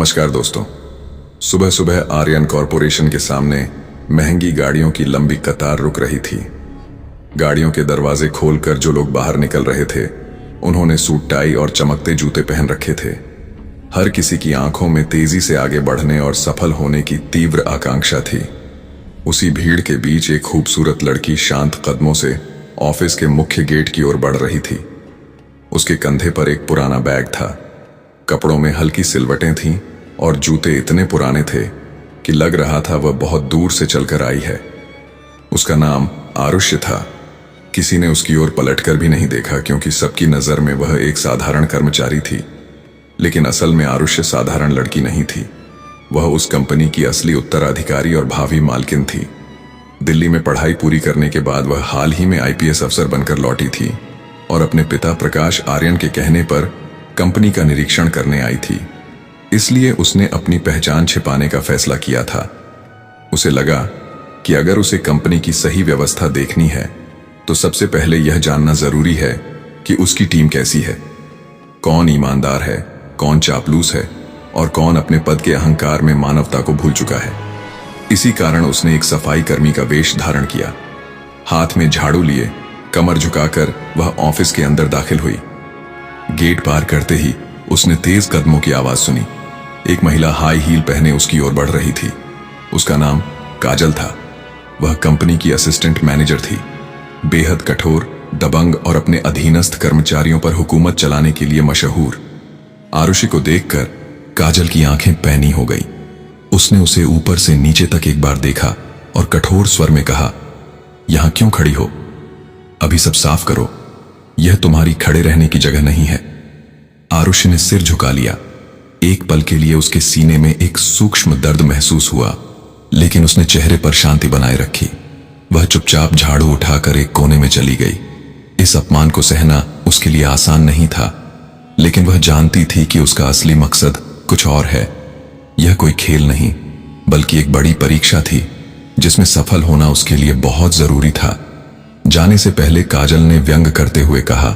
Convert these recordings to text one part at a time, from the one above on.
नमस्कार दोस्तों। सुबह सुबह आर्यन कॉरपोरेशन के सामने महंगी गाड़ियों की लंबी कतार रुक रही थी। गाड़ियों के दरवाजे खोलकर जो लोग बाहर निकल रहे थे उन्होंने सूट टाई और चमकते जूते पहन रखे थे। हर किसी की आंखों में तेजी से आगे बढ़ने और सफल होने की तीव्र आकांक्षा थी। उसी भीड़ के बीच एक खूबसूरत लड़की शांत कदमों से ऑफिस के मुख्य गेट की ओर बढ़ रही थी। उसके कंधे पर एक पुराना बैग था। कपड़ों में हल्की सिलवटें थीं और जूते इतने पुराने थे कि लग रहा था वह बहुत दूर से चलकर आई है। उसका नाम आरुष्य था। किसी ने उसकी ओर पलटकर भी नहीं देखा क्योंकि सबकी नजर में वह एक साधारण कर्मचारी थी। लेकिन असल में आरुष्य साधारण लड़की नहीं थी। वह उस कंपनी की असली उत्तराधिकारी और भावी मालकिन थी। दिल्ली में पढ़ाई पूरी करने के बाद वह हाल ही में आईपीएस अफसर बनकर लौटी थी और अपने पिता प्रकाश आर्यन के कहने पर कंपनी का निरीक्षण करने आई थी। इसलिए उसने अपनी पहचान छिपाने का फैसला किया था। उसे लगा कि अगर उसे कंपनी की सही व्यवस्था देखनी है तो सबसे पहले यह जानना जरूरी है कि उसकी टीम कैसी है, कौन ईमानदार है, कौन चापलूस है और कौन अपने पद के अहंकार में मानवता को भूल चुका है। इसी कारण उसने एक सफाई कर्मी का वेश धारण किया। हाथ में झाड़ू लिए कमर झुकाकर वह ऑफिस के अंदर दाखिल हुई। गेट पार करते ही उसने तेज कदमों की आवाज सुनी। एक महिला हाई हील पहने उसकी ओर बढ़ रही थी। उसका नाम काजल था। वह कंपनी की असिस्टेंट मैनेजर थी। बेहद कठोर, दबंग और अपने अधीनस्थ कर्मचारियों पर हुकूमत चलाने के लिए मशहूर। आरुषि को देखकर काजल की आंखें पैनी हो गई। उसने उसे ऊपर से नीचे तक एक बार देखा और कठोर स्वर में कहा, यहां क्यों खड़ी हो? अभी सब साफ करो। यह तुम्हारी खड़े रहने की जगह नहीं है। आरुषि ने सिर झुका लिया। एक पल के लिए उसके सीने में एक सूक्ष्म दर्द महसूस हुआ, लेकिन उसने चेहरे पर शांति बनाए रखी। वह चुपचाप झाड़ू उठाकर एक कोने में चली गई। इस अपमान को सहना उसके लिए आसान नहीं था, लेकिन वह जानती थी कि उसका असली मकसद कुछ और है। यह कोई खेल नहीं, बल्कि एक बड़ी परीक्षा थी जिसमें सफल होना उसके लिए बहुत जरूरी था। जाने से पहले काजल ने व्यंग करते हुए कहा,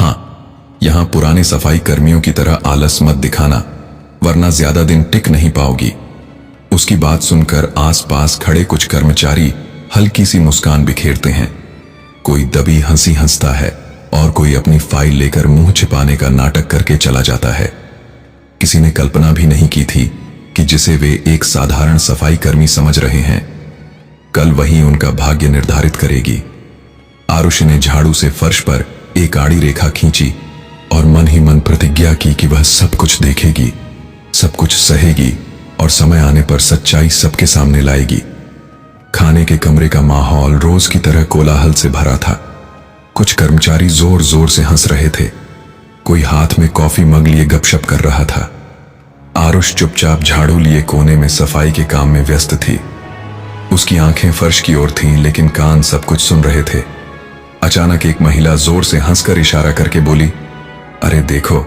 हाँ, यहां पुराने सफाई कर्मियों की तरह आलस मत दिखाना, वरना ज्यादा दिन टिक नहीं पाओगी। उसकी बात सुनकर आसपास खड़े कुछ कर्मचारी हल्की सी मुस्कान बिखेरते हैं। कोई दबी हंसी हंसता है और कोई अपनी फाइल लेकर मुंह छिपाने का नाटक करके चला जाता है। किसी ने कल्पना भी नहीं की थी कि जिसे वे एक साधारण सफाई कर्मी समझ रहे हैं, कल वही उनका भाग्य निर्धारित करेगी। आरुषि ने झाड़ू से फर्श पर एक आड़ी रेखा खींची और मन ही मन प्रतिज्ञा की कि वह सब कुछ देखेगी, सब कुछ सहेगी और समय आने पर सच्चाई सबके सामने लाएगी। खाने के कमरे का माहौल रोज की तरह कोलाहल से भरा था। कुछ कर्मचारी जोर जोर से हंस रहे थे। कोई हाथ में कॉफी मग लिए गपशप कर रहा था। आरुष चुपचाप झाड़ू लिए कोने में सफाई के काम में व्यस्त थी। उसकी आंखें फर्श की ओर थीं, लेकिन कान सब कुछ सुन रहे थे। अचानक एक महिला जोर से हंसकर इशारा करके बोली, अरे देखो,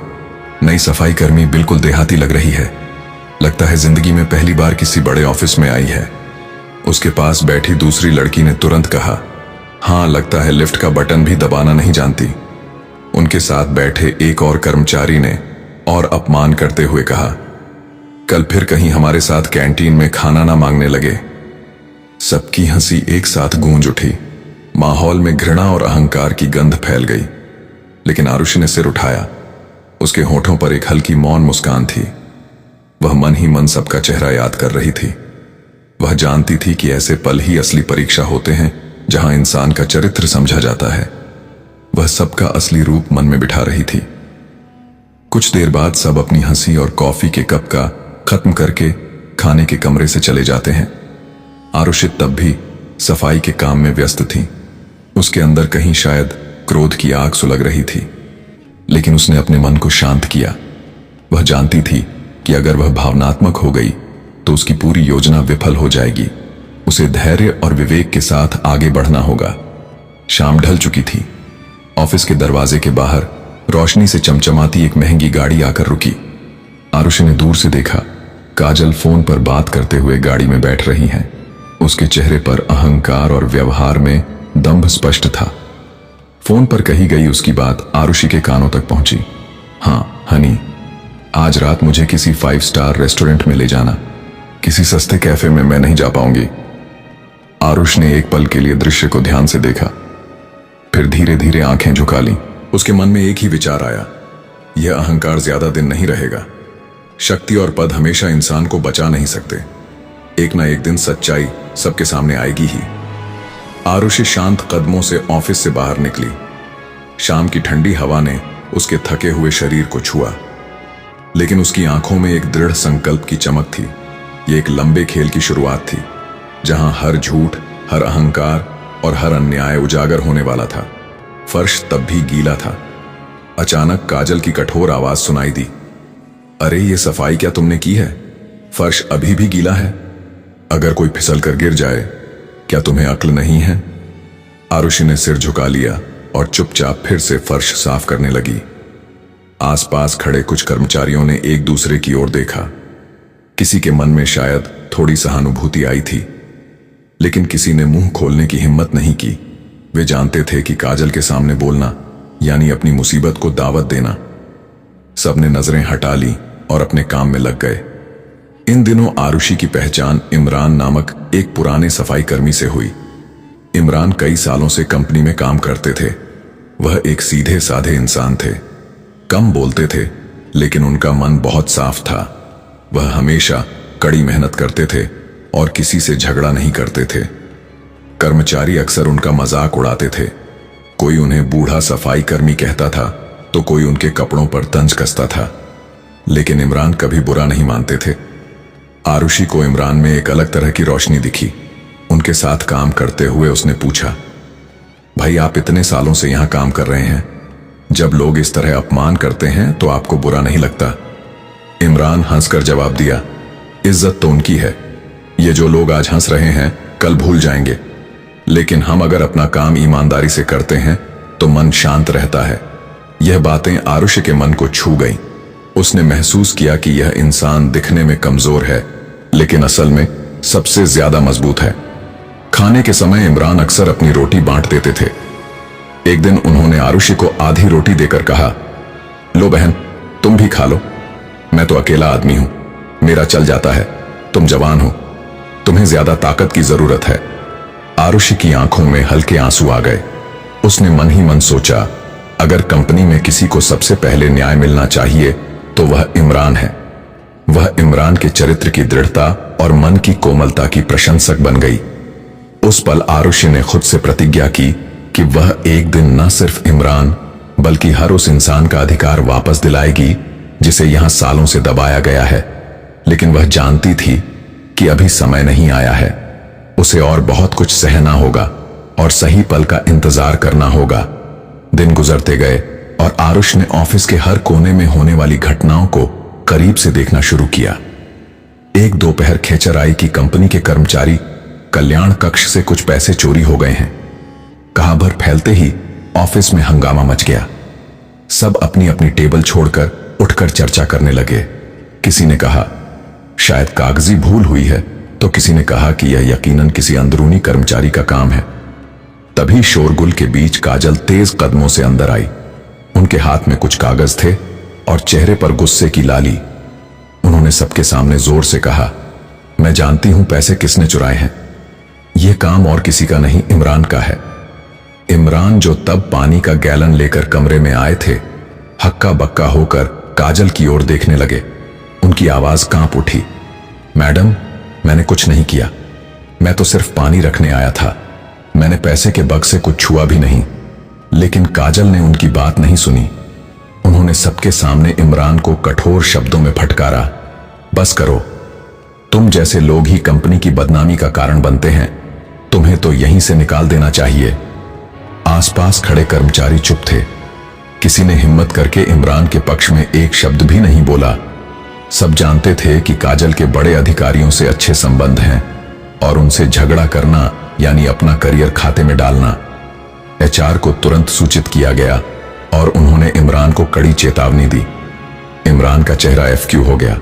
नई सफाई कर्मी बिल्कुल देहाती लग रही है। लगता है जिंदगी में पहली बार किसी बड़े ऑफिस में आई है। उसके पास बैठी दूसरी लड़की ने तुरंत कहा, हाँ, लगता है लिफ्ट का बटन भी दबाना नहीं जानती। उनके साथ बैठे एक और कर्मचारी ने और अपमान करते हुए कहा, कल फिर कहीं हमारे साथ कैंटीन में खाना ना मांगने लगे। सबकी हंसी एक साथ गूंज उठी। माहौल में घृणा और अहंकार की गंध फैल गई। लेकिन आरुषि ने सिर उठाया। उसके होठों पर एक हल्की मौन मुस्कान थी। वह मन ही मन सबका चेहरा याद कर रही थी। वह जानती थी कि ऐसे पल ही असली परीक्षा होते हैं जहां इंसान का चरित्र समझा जाता है। वह सबका असली रूप मन में बिठा रही थी। कुछ देर बाद सब अपनी हंसी और कॉफी के कप का खत्म करके खाने के कमरे से चले जाते हैं। आरुषि तब भी सफाई के काम में व्यस्त थी। उसके अंदर कहीं शायद क्रोध की आग सुलग रही थी, लेकिन उसने अपने मन को शांत किया। वह जानती थी कि अगर वह भावनात्मक हो गई तो उसकी पूरी योजना विफल हो जाएगी। उसे धैर्य और विवेक के साथ आगे बढ़ना होगा। शाम ढल चुकी थी। ऑफिस के दरवाजे के बाहर रोशनी से चमचमाती एक महंगी गाड़ी आकर रुकी। आरुषि ने दूर से देखा, काजल फोन पर बात करते हुए गाड़ी में बैठ रही हैं। उसके चेहरे पर अहंकार और व्यवहार में दंभ स्पष्ट था। फोन पर कही गई उसकी बात आरुषि के कानों तक पहुंची। हाँ हनी, आज रात मुझे किसी 5 स्टार रेस्टोरेंट में ले जाना, किसी सस्ते कैफे में मैं नहीं जा पाऊंगी। आरुष ने एक पल के लिए दृश्य को ध्यान से देखा, फिर धीरे धीरे आंखें झुका लीं। उसके मन में एक ही विचार आया, यह अहंकार ज्यादा दिन नहीं रहेगा। शक्ति और पद हमेशा इंसान को बचा नहीं सकते। एक ना एक दिन सच्चाई सबके सामने आएगी ही। आरुषि शांत कदमों से ऑफिस से बाहर निकली। शाम की ठंडी हवा ने उसके थके हुए शरीर को छुआ, लेकिन उसकी आंखों में एक दृढ़ संकल्प की चमक थी। ये एक लंबे खेल की शुरुआत थी, जहां हर झूठ, हर अहंकार और हर अन्याय उजागर होने वाला था। फर्श तब भी गीला था। अचानक काजल की कठोर आवाज सुनाई दी, अरे ये सफाई क्या तुमने की है? फर्श अभी भी गीला है। अगर कोई फिसल कर गिर जाए, क्या तुम्हें अक्ल नहीं है? आरुषि ने सिर झुका लिया और चुपचाप फिर से फर्श साफ करने लगी। आसपास खड़े कुछ कर्मचारियों ने एक दूसरे की ओर देखा। किसी के मन में शायद थोड़ी सहानुभूति आई थी, लेकिन किसी ने मुंह खोलने की हिम्मत नहीं की। वे जानते थे कि काजल के सामने बोलना यानी अपनी मुसीबत को दावत देना। सबने नजरें हटा ली और अपने काम में लग गए। इन दिनों आरुषि की पहचान इमरान नामक एक पुराने सफाई कर्मी से हुई। इमरान कई सालों से कंपनी में काम करते थे। वह एक सीधे साधे इंसान थे, कम बोलते थे, लेकिन उनका मन बहुत साफ था। वह हमेशा कड़ी मेहनत करते थे और किसी से झगड़ा नहीं करते थे। कर्मचारी अक्सर उनका मजाक उड़ाते थे। कोई उन्हें बूढ़ा सफाई कर्मी कहता था तो कोई उनके कपड़ों पर तंज कसता था, लेकिन इमरान कभी बुरा नहीं मानते थे। आरुषि को इमरान में एक अलग तरह की रोशनी दिखी। उनके साथ काम करते हुए उसने पूछा, भाई आप इतने सालों से यहां काम कर रहे हैं, जब लोग इस तरह अपमान करते हैं तो आपको बुरा नहीं लगता? इमरान हंसकर जवाब दिया, इज्जत तो उनकी है। ये जो लोग आज हंस रहे हैं कल भूल जाएंगे, लेकिन हम अगर अपना काम ईमानदारी से करते हैं तो मन शांत रहता है। यह बातें आरुषि के मन को छू गईं। उसने महसूस किया कि यह इंसान दिखने में कमजोर है, लेकिन असल में सबसे ज्यादा मजबूत है। खाने के समय इमरान अक्सर अपनी रोटी बांट देते थे। एक दिन उन्होंने आरुषि को आधी रोटी देकर कहा, लो बहन तुम भी खा लो, मैं तो अकेला आदमी हूं, मेरा चल जाता है, तुम जवान हो, तुम्हें ज्यादा ताकत की जरूरत है। आरुषि की आंखों में हल्के आंसू आ गए। उसने मन ही मन सोचा, अगर कंपनी में किसी को सबसे पहले न्याय मिलना चाहिए तो वह इमरान है। वह इमरान के चरित्र की दृढ़ता और मन की कोमलता की प्रशंसक बन गई। उस पल आरुषि ने खुद से प्रतिज्ञा की कि वह एक दिन न सिर्फ इमरान बल्कि हर उस इंसान का अधिकार वापस दिलाएगी जिसे यहां सालों से दबाया गया है। लेकिन वह जानती थी कि अभी समय नहीं आया है। उसे और बहुत कुछ सहना होगा और सही पल का इंतजार करना होगा। दिन गुजरते गए और आरुष ने ऑफिस के हर कोने में होने वाली घटनाओं को करीब से देखना शुरू किया। एक दोपहर खेचर आई कि कंपनी के कर्मचारी कल्याण कक्ष से कुछ पैसे चोरी हो गए हैं। खबर फैलते ही ऑफिस में हंगामा मच गया। सब अपनी अपनी टेबल छोड़कर उठकर चर्चा करने लगे। किसी ने कहा शायद कागजी भूल हुई है, तो किसी ने कहा कि यह यकीनन किसी अंदरूनी कर्मचारी का काम है। तभी शोरगुल के बीच काजल तेज कदमों से अंदर आई। उनके हाथ में कुछ कागज थे और चेहरे पर गुस्से की लाली। उन्होंने सबके सामने जोर से कहा, मैं जानती हूं पैसे किसने चुराए हैं। यह काम और किसी का नहीं, इमरान का है। इमरान जो तब पानी का गैलन लेकर कमरे में आए थे, हक्का बक्का होकर काजल की ओर देखने लगे। उनकी आवाज कांप उठी, मैडम मैंने कुछ नहीं किया, मैं तो सिर्फ पानी रखने आया था, मैंने पैसे के बक्से को छुआ भी नहीं। लेकिन काजल ने उनकी बात नहीं सुनी। उन्होंने सबके सामने इमरान को कठोर शब्दों में फटकारा, बस करो, तुम जैसे लोग ही कंपनी की बदनामी का कारण बनते हैं, तुम्हें तो यहीं से निकाल देना चाहिए। आसपास खड़े कर्मचारी चुप थे। किसी ने हिम्मत करके इमरान के पक्ष में एक शब्द भी नहीं बोला। सब जानते थे कि काजल के बड़े अधिकारियों से अच्छे संबंध हैं और उनसे झगड़ा करना यानी अपना करियर खाते में डालना। एचआर को तुरंत सूचित किया गया और उन्होंने इमरान को कड़ी चेतावनी दी। इमरान का चेहरा एफक्यू हो गया।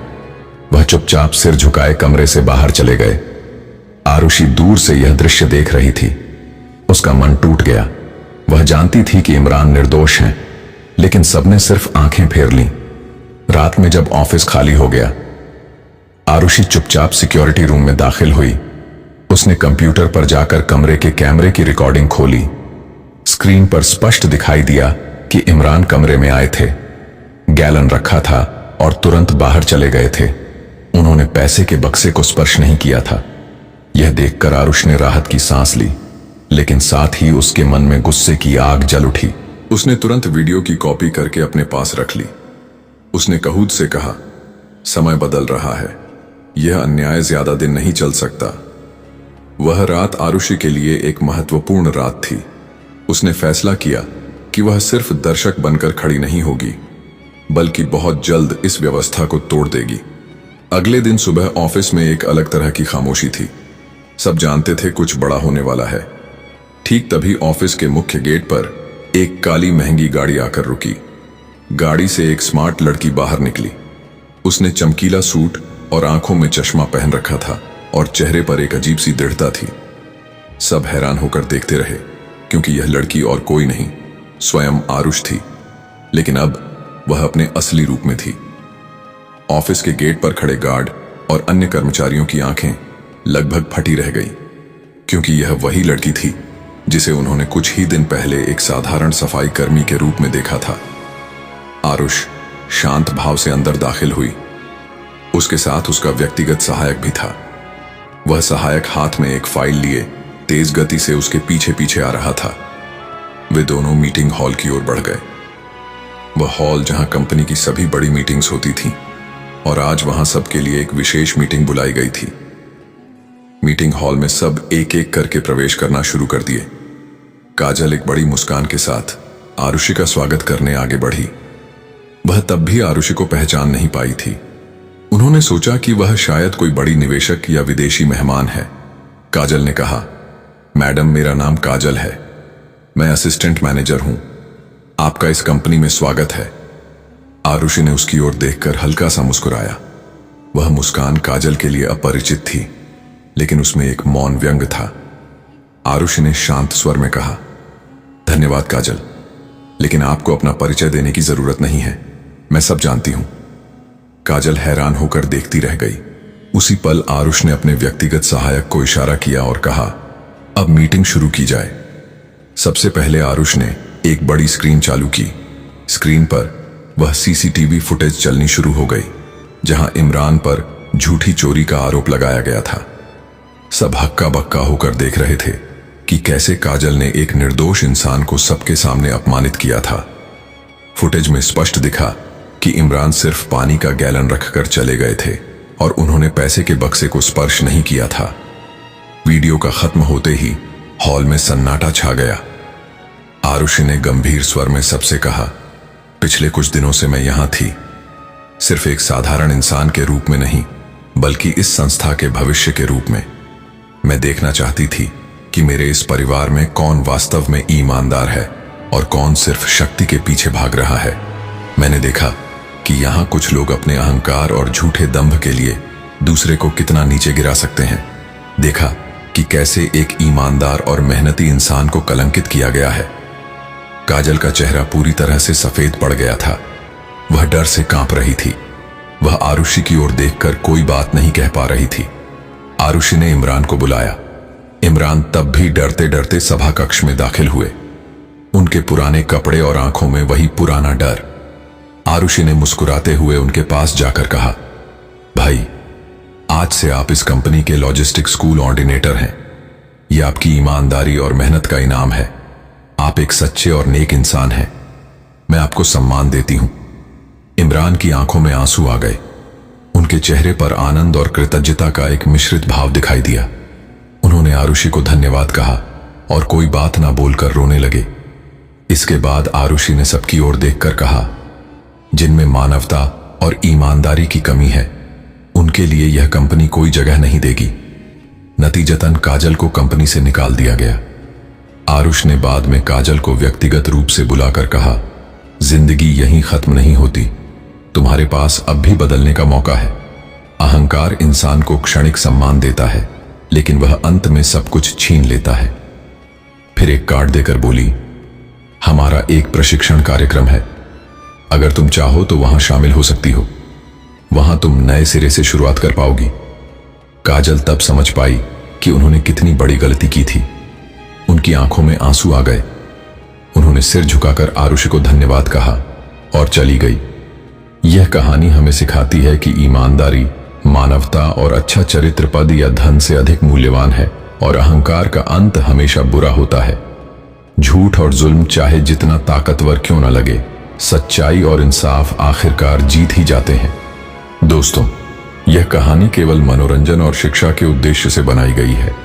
वह चुपचाप सिर झुकाए कमरे से बाहर चले गए। आरुषि दूर से यह दृश्य देख रही थी। उसका मन टूट गया। वह जानती थी कि इमरान निर्दोष हैं, लेकिन सबने सिर्फ आंखें फेर लीं। रात में जब ऑफिस खाली हो गया, आरुषि चुपचाप सिक्योरिटी रूम में दाखिल हुई। उसने कंप्यूटर पर जाकर कमरे के कैमरे की रिकॉर्डिंग खोली। स्क्रीन पर स्पष्ट दिखाई दिया कि इमरान कमरे में आए थे, गैलन रखा था और तुरंत बाहर चले गए थे। उन्होंने पैसे के बक्से को स्पर्श नहीं किया था। यह देखकर आरुष ने राहत की सांस ली, लेकिन साथ ही उसके मन में गुस्से की आग जल उठी। उसने तुरंत वीडियो की कॉपी करके अपने पास रख ली। उसने कहूद से कहा, समय बदल रहा है, यह अन्याय ज्यादा दिन नहीं चल सकता। वह रात आरुषि के लिए एक महत्वपूर्ण रात थी। उसने फैसला किया कि वह सिर्फ दर्शक बनकर खड़ी नहीं होगी, बल्कि बहुत जल्द इस व्यवस्था को तोड़ देगी। अगले दिन सुबह ऑफिस में एक अलग तरह की खामोशी थी। सब जानते थे कुछ बड़ा होने वाला है। ठीक तभी ऑफिस के मुख्य गेट पर एक काली महंगी गाड़ी आकर रुकी। गाड़ी से एक स्मार्ट लड़की बाहर निकली। उसने चमकीला सूट और आंखों में चश्मा पहन रखा था और चेहरे पर एक अजीब सी दृढ़ता थी। सब हैरान होकर देखते रहे, क्योंकि यह लड़की और कोई नहीं, स्वयं आरुष थी। लेकिन अब वह अपने असली रूप में थी। ऑफिस के गेट पर खड़े गार्ड और अन्य कर्मचारियों की आंखें लगभग फटी रह गई, क्योंकि यह वही लड़की थी जिसे उन्होंने कुछ ही दिन पहले एक साधारण सफाई कर्मी के रूप में देखा था। आरुष शांत भाव से अंदर दाखिल हुई। उसके साथ उसका व्यक्तिगत सहायक भी था। वह सहायक हाथ में एक फाइल लिए तेज गति से उसके पीछे पीछे आ रहा था। वे दोनों मीटिंग हॉल की ओर बढ़ गए। वह हॉल जहां कंपनी की सभी बड़ी मीटिंग्स होती थीं, और आज वहां सबके लिए एक विशेष मीटिंग बुलाई गई थी। मीटिंग हॉल में सब एक एक करके प्रवेश करना शुरू कर दिए। काजल एक बड़ी मुस्कान के साथ आरुषि का स्वागत करने आगे बढ़ी। वह तब भी आरुषि को पहचान नहीं पाई थी। उन्होंने सोचा कि वह शायद कोई बड़ी निवेशक या विदेशी मेहमान है। काजल ने कहा, मैडम, मेरा नाम काजल है, मैं असिस्टेंट मैनेजर हूं, आपका इस कंपनी में स्वागत है। आरुषि ने उसकी ओर देखकर हल्का सा मुस्कुराया। वह मुस्कान काजल के लिए अपरिचित थी, लेकिन उसमें एक मौन व्यंग था। आरुषि ने शांत स्वर में कहा, धन्यवाद काजल, लेकिन आपको अपना परिचय देने की जरूरत नहीं है, मैं सब जानती हूं। काजल हैरान होकर देखती रह गई। उसी पल आरुष ने अपने व्यक्तिगत सहायक को इशारा किया और कहा, अब मीटिंग शुरू की जाए। सबसे पहले आरुष ने एक बड़ी स्क्रीन चालू की। स्क्रीन पर वह सीसीटीवी फुटेज चलनी शुरू हो गई, जहां इमरान पर झूठी चोरी का आरोप लगाया गया था। सब हक्का बक्का होकर देख रहे थे कि कैसे काजल ने एक निर्दोष इंसान को सबके सामने अपमानित किया था। फुटेज में स्पष्ट दिखा कि इमरान सिर्फ पानी का गैलन रखकर चले गए थे और उन्होंने पैसे के बक्से को स्पर्श नहीं किया था। वीडियो का खत्म होते ही हॉल में सन्नाटा छा गया। आरुषि ने गंभीर स्वर में सबसे कहा, पिछले कुछ दिनों से मैं यहां थी, सिर्फ एक साधारण इंसान के रूप में नहीं, बल्कि इस संस्था के भविष्य के रूप में। मैं देखना चाहती थी कि मेरे इस परिवार में कौन वास्तव में ईमानदार है और कौन सिर्फ शक्ति के पीछे भाग रहा है। मैंने देखा कि यहां कुछ लोग अपने अहंकार और झूठे दंभ के लिए दूसरे को कितना नीचे गिरा सकते हैं। देखा कि कैसे एक ईमानदार और मेहनती इंसान को कलंकित किया गया है। काजल का चेहरा पूरी तरह से सफेद पड़ गया था। वह डर से कांप रही थी। वह आरुषि की ओर देखकर कोई बात नहीं कह पा रही थी। आरुषि ने इमरान को बुलाया। इमरान तब भी डरते डरते सभा कक्ष में दाखिल हुए। उनके पुराने कपड़े और आंखों में वही पुराना डर। आरुषि ने मुस्कुराते हुए उनके पास जाकर कहा, भाई, आज से आप इस कंपनी के लॉजिस्टिक स्कूल ऑर्डिनेटर हैं। यह आपकी ईमानदारी और मेहनत का इनाम है। आप एक सच्चे और नेक इंसान हैं। मैं आपको सम्मान देती हूं। इमरान की आंखों में आंसू आ गए। उनके चेहरे पर आनंद और कृतज्ञता का एक मिश्रित भाव दिखाई दिया। उन्होंने आरुषि को धन्यवाद कहा और कोई बात ना बोलकर रोने लगे। इसके बाद आरुषि ने सबकी ओर देखकर कहा, जिनमें मानवता और ईमानदारी की कमी है, उनके लिए यह कंपनी कोई जगह नहीं देगी। नतीजतन काजल को कंपनी से निकाल दिया गया। आरुष ने बाद में काजल को व्यक्तिगत रूप से बुलाकर कहा, जिंदगी यहीं खत्म नहीं होती, तुम्हारे पास अब भी बदलने का मौका है। अहंकार इंसान को क्षणिक सम्मान देता है, लेकिन वह अंत में सब कुछ छीन लेता है। फिर एक कार्ड देकर बोली, हमारा एक प्रशिक्षण कार्यक्रम है, अगर तुम चाहो तो वहां शामिल हो सकती हो। वहां तुम नए सिरे से शुरुआत कर पाओगी। काजल तब समझ पाई कि उन्होंने कितनी बड़ी गलती की थी। उनकी आंखों में आंसू आ गए। उन्होंने सिर झुकाकर आरुषि को धन्यवाद कहा और चली गई। यह कहानी हमें सिखाती है कि ईमानदारी, मानवता और अच्छा चरित्र पद या धन से अधिक मूल्यवान है, और अहंकार का अंत हमेशा बुरा होता है। झूठ और जुल्म चाहे जितना ताकतवर क्यों न लगे, सच्चाई और इंसाफ आखिरकार जीत ही जाते हैं। दोस्तों, यह कहानी केवल मनोरंजन और शिक्षा के उद्देश्य से बनाई गई है।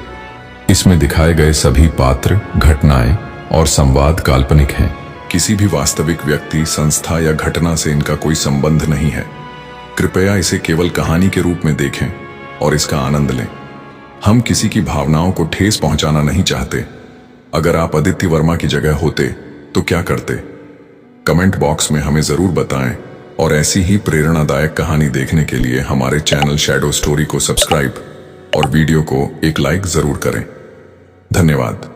इसमें दिखाए गए सभी पात्र, घटनाएं और संवाद काल्पनिक हैं। किसी भी वास्तविक व्यक्ति, संस्था या घटना से इनका कोई संबंध नहीं है। कृपया इसे केवल कहानी के रूप में देखें और इसका आनंद लें। हम किसी की भावनाओं को ठेस पहुंचाना नहीं चाहते। अगर आप आदित्य वर्मा की जगह होते तो क्या करते? कमेंट बॉक्स में हमें जरूर बताएं, और ऐसी ही प्रेरणादायक कहानी देखने के लिए हमारे चैनल शैडो स्टोरी को सब्सक्राइब और वीडियो को एक लाइक जरूर करें। धन्यवाद।